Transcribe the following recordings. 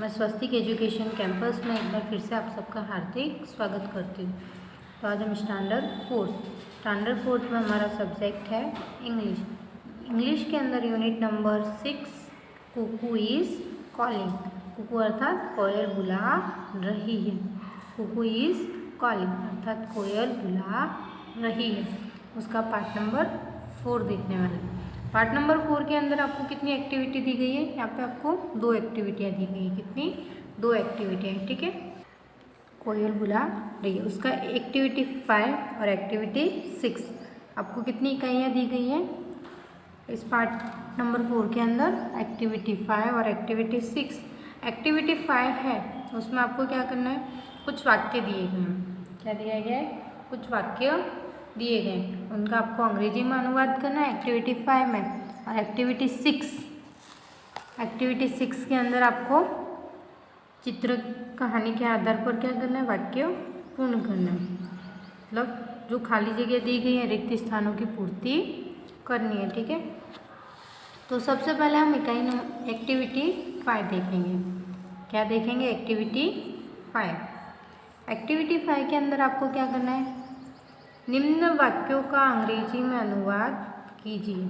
मैं स्वस्तिक education campus में एक बार फिर से आप सबका हार्दिक स्वागत करती हूँ। तो आज हम स्टैंडर्ड फोर्थ में हमारा सब्जेक्ट है इंग्लिश के अंदर unit number 6 cuckoo is calling. Cuckoo अर्थात कोयल बुला रही है। कुकू इज़ कॉलिंग अर्थात कोयल बुला रही है। उसका पार्ट नंबर 4 देखने वाले। पार्ट नंबर 4 के अंदर आपको कितनी एक्टिविटी दी गई है? यहाँ पे आपको 2 एक्टिविटियाँ दी गई हैं। कितनी? 2 एक्टिविटियाँ, ठीक है। कोयल बुला रही है, उसका एक्टिविटी 5 और एक्टिविटी 6 आपको कितनी इकाइयाँ दी गई हैं इस पार्ट नंबर 4 के अंदर? एक्टिविटी 5 और एक्टिविटी 6। एक्टिविटी 5 है, उसमें आपको क्या करना है? कुछ वाक्य दिए गए हैं। क्या दिया गया है? कुछ वाक्य दिए गए, उनका आपको अंग्रेजी में अनुवाद करना है एक्टिविटी 5 में। और एक्टिविटी 6 के अंदर आपको चित्र कहानी के आधार पर क्या करना है? वाक्य पूर्ण करना है। मतलब जो खाली जगह दी गई है, रिक्त स्थानों की पूर्ति करनी है, ठीक है। तो सबसे पहले हम एक्टिविटी 5 देखेंगे। क्या देखेंगे? एक्टिविटी 5। एक्टिविटी 5 के अंदर आपको क्या करना है? निम्न वाक्यों का अंग्रेजी में अनुवाद कीजिए।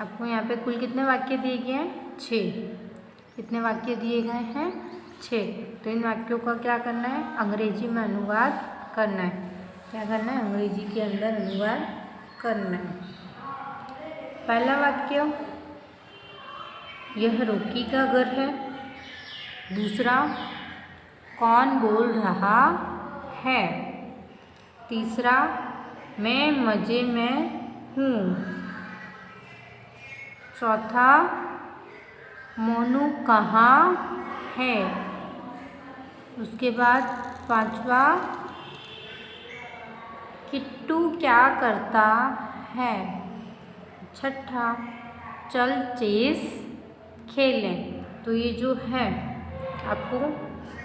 आपको यहाँ पे कुल कितने वाक्य दिए गए हैं? 6। कितने वाक्य दिए गए हैं? 6। तो इन वाक्यों का क्या करना है? अंग्रेजी में अनुवाद करना है। क्या करना है? अंग्रेजी के अंदर अनुवाद करना है। पहला वाक्य, यह रोकी का घर है। दूसरा, कौन बोल रहा है। तीसरा, मैं मज़े में हूँ। चौथा, मोनू कहाँ है। उसके बाद पांचवा, किट्टू क्या करता है। छठा, चल चेस खेलें। तो ये जो है आपको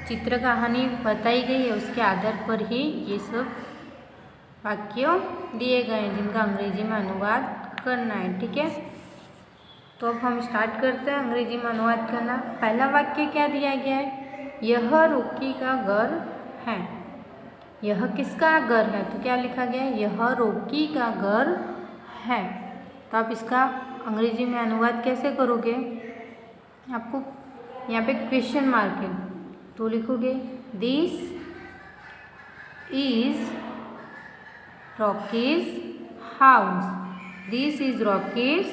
चित्र कहानी बताई गई है, उसके आधार पर ही ये सब वाक्य दिए गए हैं जिनका अंग्रेजी में अनुवाद करना है, ठीक है। तो अब हम स्टार्ट करते हैं अंग्रेजी में अनुवाद करना। पहला वाक्य क्या दिया गया है? यह रोकी का घर है। यह किसका घर है? तो क्या लिखा गया है? यह रोकी का घर है। तो आप इसका अंग्रेजी में अनुवाद कैसे करोगे? आपको यहाँ पे क्वेश्चन मार्क है, तो लिखोगे this is Rockies house. This is Rockies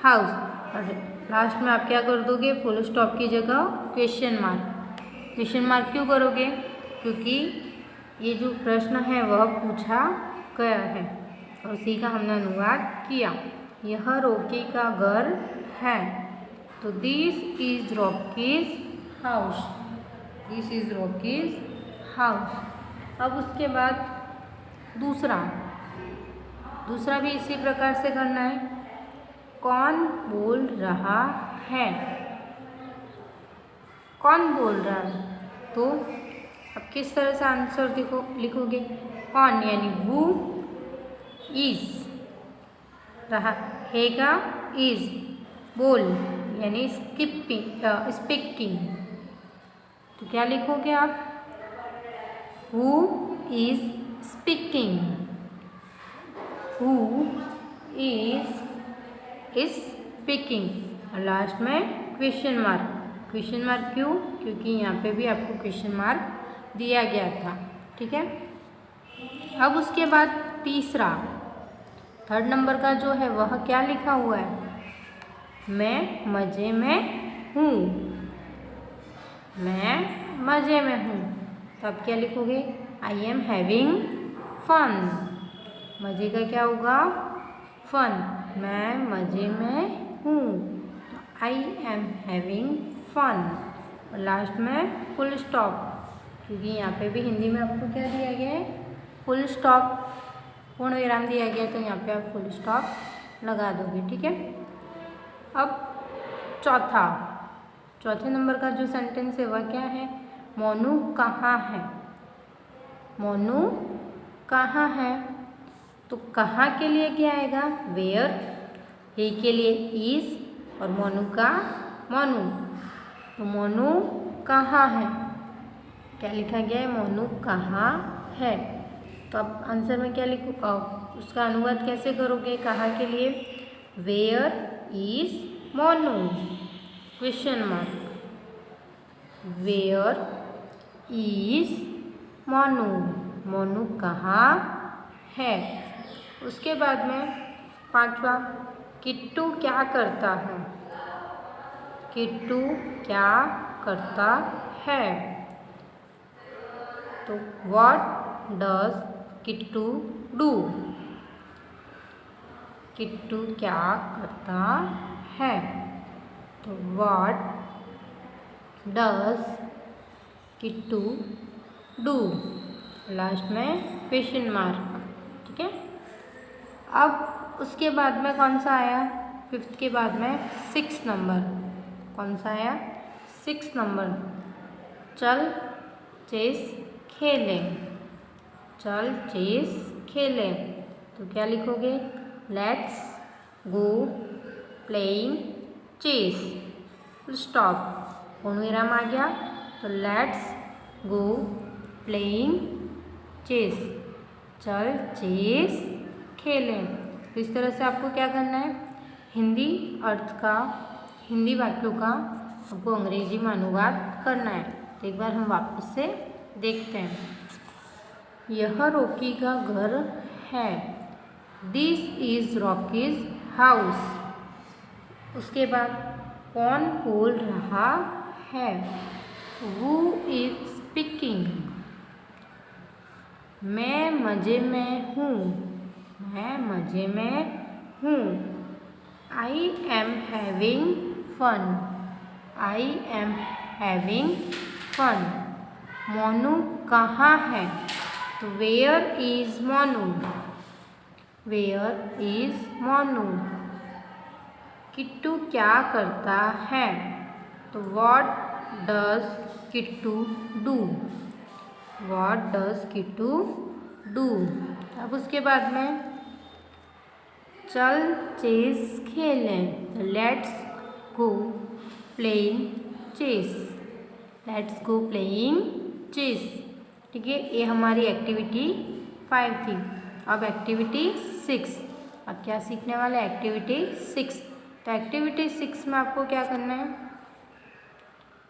house. और लास्ट में आप क्या कर दोगे? फुल स्टॉप की जगह क्वेश्चन मार्क। क्वेश्चन मार्क क्यों करोगे? क्योंकि ये जो प्रश्न है वह पूछा गया है और उसी का हमने अनुवाद किया। यह रॉकी का घर है, तो this is Rockies house. This is Rockies house. अब उसके बाद दूसरा भी इसी प्रकार से करना है। कौन बोल रहा है। कौन बोल रहा है? तो अब किस तरह से आंसर लिखोगे? कौन यानी हु इज, रहा हैगा इज, बोल यानी स्पीकिंग। तो क्या लिखोगे आप? Who is speaking. Who is speaking. और लास्ट में क्वेश्चन मार्क। क्वेश्चन मार्क क्यों? क्योंकि यहाँ पे भी आपको क्वेश्चन मार्क दिया गया था, ठीक है। अब उसके बाद थर्ड नंबर का जो है वह क्या लिखा हुआ है? मैं मज़े में हूँ। मैं मज़े में हूँ। तो आप क्या लिखोगे? I am having fun. मज़े का क्या होगा? फन। मैं मज़े में हूँ, आई एम हैविंग फन। और लास्ट में फुल स्टॉप, क्योंकि यहाँ पे भी हिंदी में आपको क्या दिया गया है? फुल स्टॉप, पूर्ण विराम दिया गया, तो यहाँ पे आप फुल स्टॉप लगा दोगे, ठीक है। अब चौथे नंबर का जो सेंटेंस है वह क्या है? मोनू कहाँ है। मोनू कहाँ है। तो कहाँ के लिए क्या आएगा? वेयर। हे के लिए इज और मोनू का मोनू। तो मोनू कहाँ है। क्या लिखा गया है, मोनू कहाँ है। तो अब आंसर में क्या लिखो, उसका अनुवाद कैसे करोगे कहाँ के लिए, where is Monu, question mark, where is Monu, Monu कहाँ है। उसके बाद में पांचवा, किट्टू क्या करता है, किट्टू क्या करता है। तो what does Kittu do, Kittu क्या करता है। तो what does Kittu do, last में क्वेश्चन मार्क। ठीक है। अब उसके बाद में कौन सा आया, फिफ्थ के बाद में 6 नंबर, कौन सा आया, 6 नंबर, चल चेस खेलें, चल चेस खेलें। तो क्या लिखोगे, let's go playing chess, stop, पूर्ण विराम आ गया। तो लेट्स गो प्लेइंग चेस, चल चेस खेलें। तो इस तरह से आपको क्या करना है, हिंदी अर्थ का, हिंदी वाक्यों का आपको अंग्रेजी में अनुवाद करना है। तो एक बार हम वापस से देखते हैं। यह रॉकी का घर है, दिस इज रॉकीज हाउस। उसके बाद कौन बोल रहा है, हु इज स्पीकिंग। मैं मज़े में हूँ, मैं मज़े में हूँ। I am having fun, I am having fun. Monu कहाँ है, तो where is Monu, where is Monu. Kittu क्या करता है, तो what does Kittu do, what does Kittu do. अब उसके बाद में चल चेस खेलें, let's go playing chess, let's go playing chess. ठीक है, ये हमारी एक्टिविटी 5 थी। अब एक्टिविटी 6, अब क्या सीखने वाले, एक्टिविटी 6। तो एक्टिविटी 6 में आपको क्या करना है,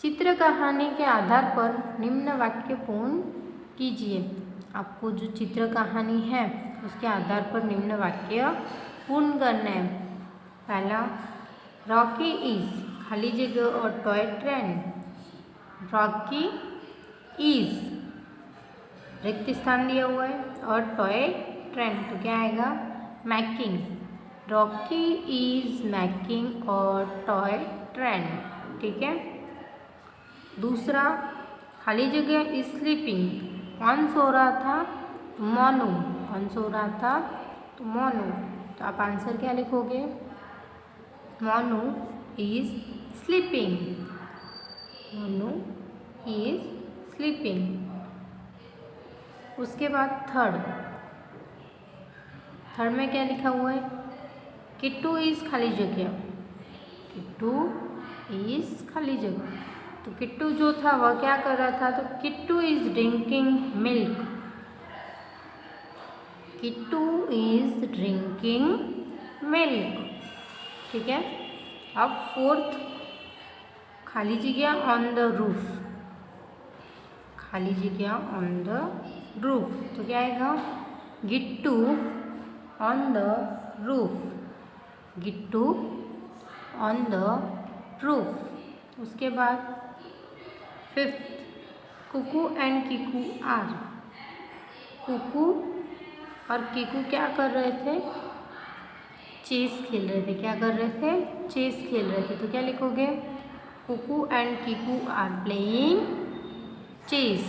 चित्र कहानी के आधार पर निम्न वाक्य पूर्ण कीजिए। आपको जो चित्र कहानी है उसके आधार पर निम्न वाक्य पूर्ण करना है। पहला, रॉकी इज, खाली जगह और टॉय ट्रेन, रॉकी इज रिक्त स्थान दिया हुआ है, और टॉय ट्रेन, तो क्या आएगा, मैकिंग, रॉकी इज मैकिंग और टॉय ट्रेन। ठीक है। दूसरा, खाली जगह इज स्लीपिंग, कौन सो रहा था, तो मोनू, कौन सो रहा था, तो मोनू। तो आप आंसर क्या लिखोगे, Monu is sleeping, Monu is sleeping. उसके बाद थर्ड में क्या लिखा हुआ है, किट्टू इज खाली जगह, किट्टू इज खाली जगह। तो किट्टू जो था वह क्या कर रहा था, तो Kittu is drinking milk, Kittu is drinking milk. ठीक है। अब फोर्थ, खाली जगह ऑन द रूफ, खाली जगह ऑन द रूफ, तो क्या आएगा, Gittu on the roof, Gittu on the roof. उसके बाद fifth, Kuku and Kiku are, Kuku और कीकू क्या कर रहे थे, चेस खेल रहे थे, क्या कर रहे थे, चेस खेल रहे थे। तो क्या लिखोगे, Kuku and Kiku are playing chess.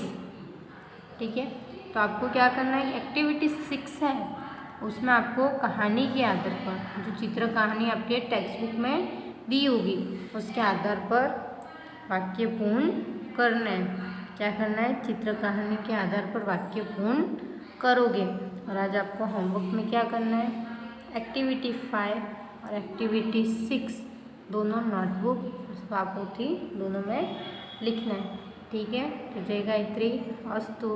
ठीक है। तो आपको क्या करना है, एक्टिविटी 6 है, उसमें आपको कहानी के आधार पर, जो चित्र कहानी आपके टेक्स्ट बुक में दी होगी उसके आधार पर वाक्य पूर्ण करना है। क्या करना है, चित्र कहानी के आधार पर वाक्य पूर्ण करोगे। और आज आपको होमवर्क में क्या करना है, एक्टिविटी 5 और एक्टिविटी 6 दोनों नोटबुक, स्वापोथी दोनों में लिखना है, ठीक है। तो जय गायत्री, अस्तु।